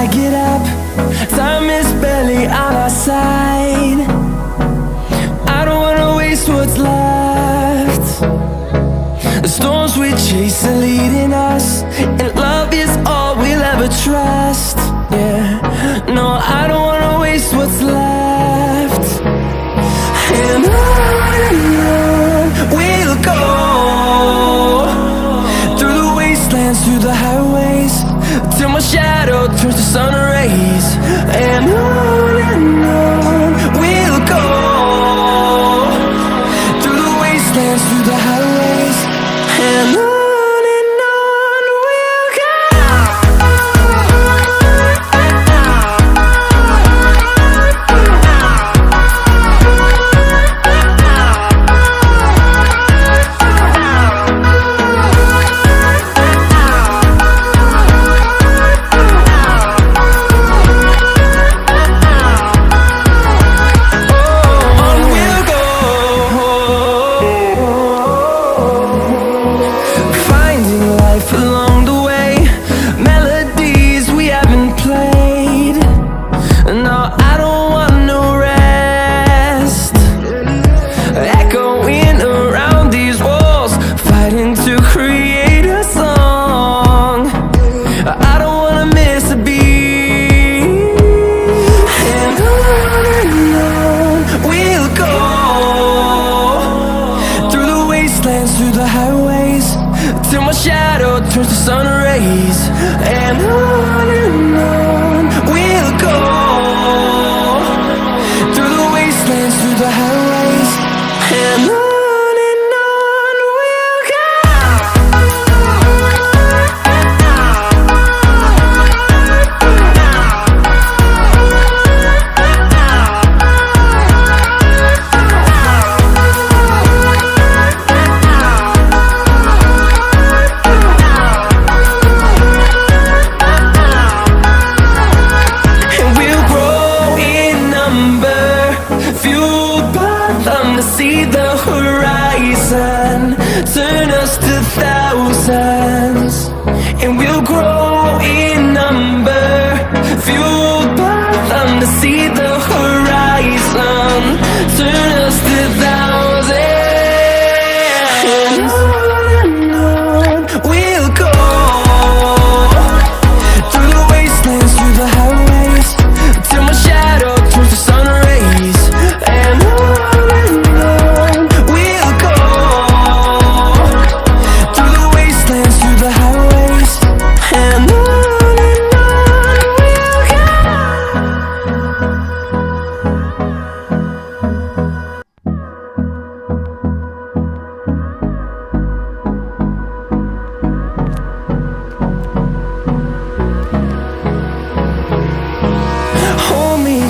I get up. Time is barely on our side. I don't wanna waste what's left. The storms we chase are leading us, and love is all we'll ever trust. Yeah, no, I don't wanna waste what's left. And on we'll go, through the wastelands, through the highways, till my shadow turns to sun rays. And on we'll go, through the wastelands, through the highways, and on we'll go. Through the highways, till my shadow turns to sun rays. And on we'll go, through the wastelands, through the highways, and on we'll go. See the horizon turn us to thousands, and we'll grow in number, fueled by them. To see the horizon turn us to thousands, and on we'll go, through the wastelands, through the highways, till my shadow turns to sun rays. And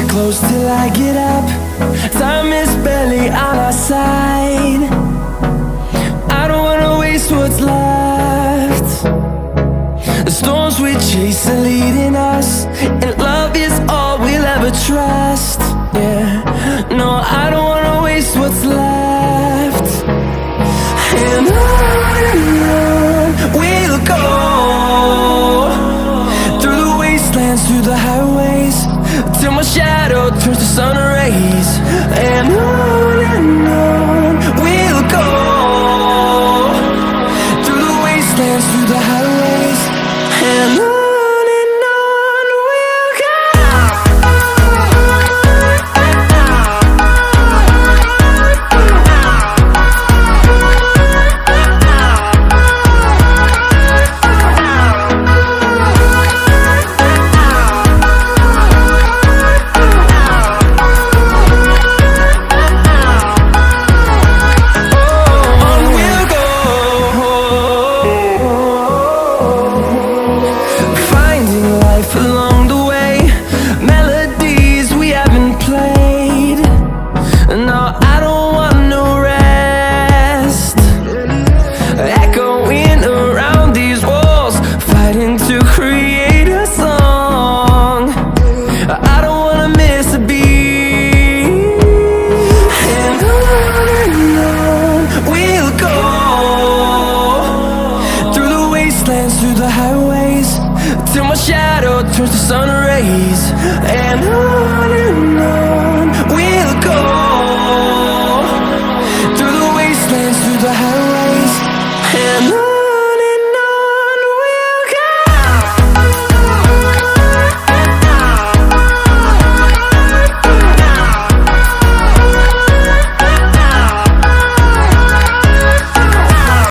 close till I get up. Time is barely on our side. I don't wanna waste what's left. The storms we chase are leading us, and love is all we'll ever trust. Yeah, no, I don't wanna waste what's left. And on we'll go, through the wastelands, through the highways, till my shadow turns to sun rays. And on we'll go, through the wastelands, through the highways, and on. till my shadow turns to sun rays. And on